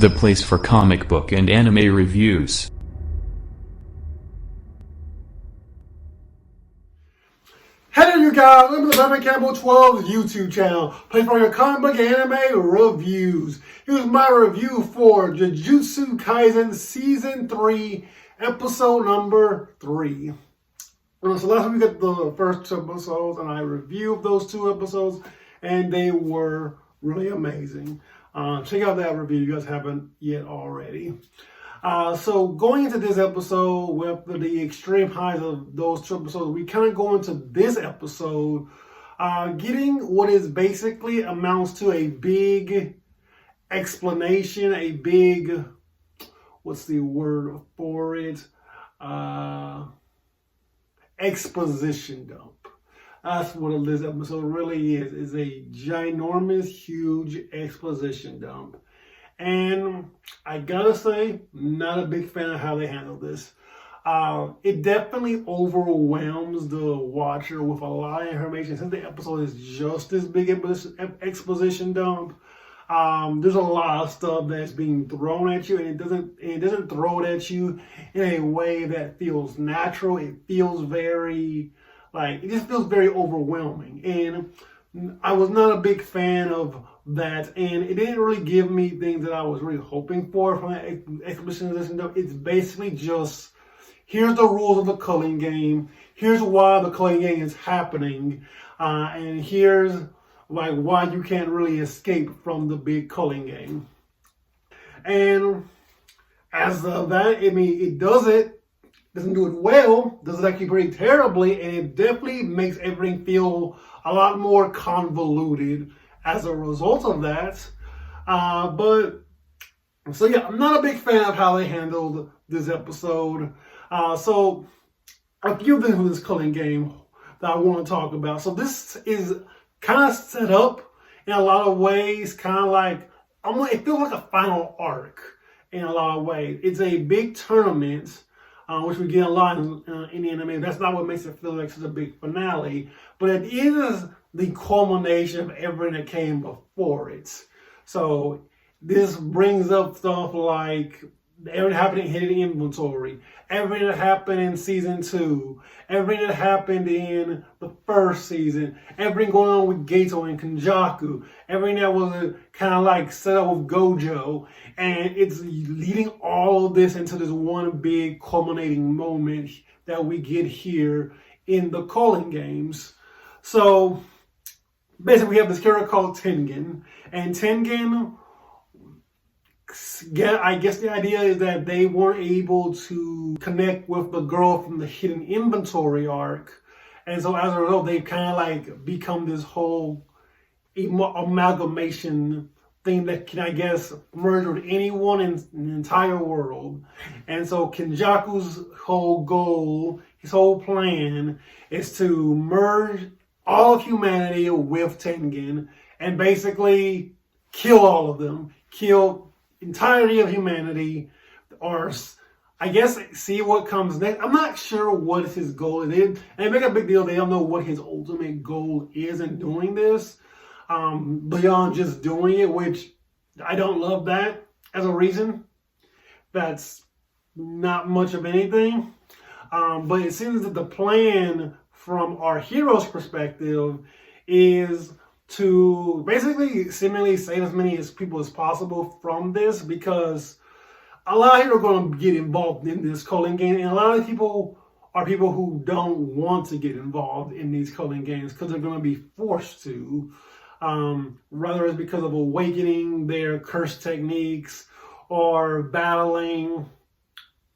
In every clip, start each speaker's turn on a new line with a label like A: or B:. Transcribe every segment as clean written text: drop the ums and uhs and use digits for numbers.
A: the place for comic book and anime reviews.
B: Hello you guys, welcome to the Batman Campbell 12 YouTube channel, place for your comic book and anime reviews. Here's my review for Jujutsu Kaisen Season 3, Episode number 3. So last week we got the first 2 episodes and I reviewed those 2 episodes and they were really amazing. Check out that review if you guys haven't yet already. So going into this episode with the extreme highs of those 2 episodes, we kind of go into this episode getting what is basically amounts to a big explanation, a big, what's the word for it? Exposition dump. That's what this episode really is a ginormous, huge exposition dump. And I gotta say, not a big fan of how they handle this. It definitely overwhelms the watcher with a lot of information. Since the episode is just this big exposition dump, there's a lot of stuff that's being thrown at you, and it doesn't throw it at you in a way that feels natural. It feels it just feels very overwhelming. And I was not a big fan of that, and it didn't really give me things that I was really hoping for from that exposition. It's basically just, here's the rules of the culling game, here's why the culling game is happening, and here's why you can't really escape from the big culling game. And as of that, I mean, it doesn't do it well, does it actually pretty terribly, and it definitely makes everything feel a lot more convoluted as a result of that. So yeah, I'm not a big fan of how they handled this episode. So a few things with this culling game that I want to talk about. So this is kind of set up in a lot of ways, kind of like, it feels like a final arc in a lot of ways. It's a big tournament, which we get a lot in the anime. That's not what makes it feel like such a big finale, but it is the culmination of everything that came before it. So this brings up stuff like everything happening in hidden inventory, everything that happened in season 2, everything that happened in the first season, everything going on with Gato and Kenjaku, everything that was kind of like set up with Gojo, and it's leading all of this into this one big culminating moment that we get here in the culling games. So basically we have this character called Tengen, and Tengen, I guess the idea is that they weren't able to connect with the girl from the hidden inventory arc, and so as a result they kind of like become this whole amalgamation thing that can, I guess, merge with anyone in the entire world. And so Kenjaku's whole goal, his whole plan, is to merge all of humanity with Tengen and basically kill all of them, kill entirety of humanity, or I guess see what comes next. I'm not sure what his goal is, and they make a big deal. They don't know what his ultimate goal is in doing this, beyond just doing it, which I don't love that as a reason. That's not much of anything, but it seems that the plan from our hero's perspective is to basically seemingly save as many people as possible from this, because a lot of people are going to get involved in this culling game, and a lot of people are people who don't want to get involved in these culling games because they're going to be forced to, whether it's because of awakening their curse techniques or battling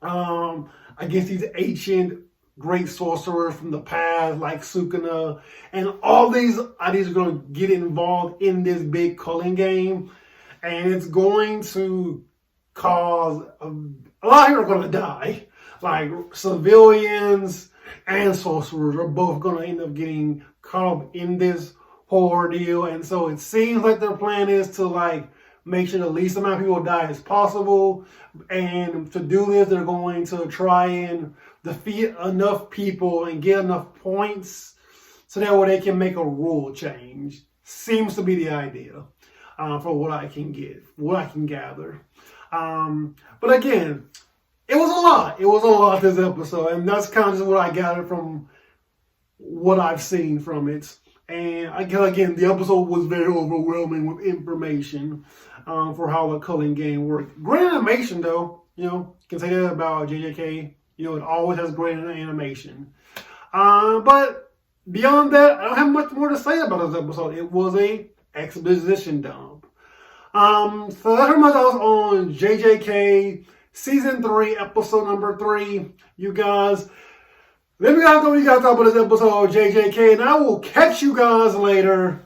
B: against these ancient great sorcerers from the past like Sukuna, and all these ideas are going to get involved in this big culling game, and it's going to cause a lot of people are going to die. Like civilians and sorcerers are both going to end up getting caught up in this whole ordeal, and so it seems like their plan is to make sure the least amount of people die as possible, and to do this they're going to try and defeat enough people and get enough points so that way they can make a rule change. Seems to be the idea, for what I can gather. But again, it was a lot. It was a lot this episode, and that's kind of just what I gathered from what I've seen from it. And again, the episode was very overwhelming with information for how the culling game worked. Great animation, though. You can say that about JJK. It always has great animation. But beyond that, I don't have much more to say about this episode. It was a exposition dump. So that's pretty much all on JJK Season 3, Episode number 3. You guys, let me know what you guys thought about this episode of JJK, and I will catch you guys later.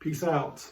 B: Peace out.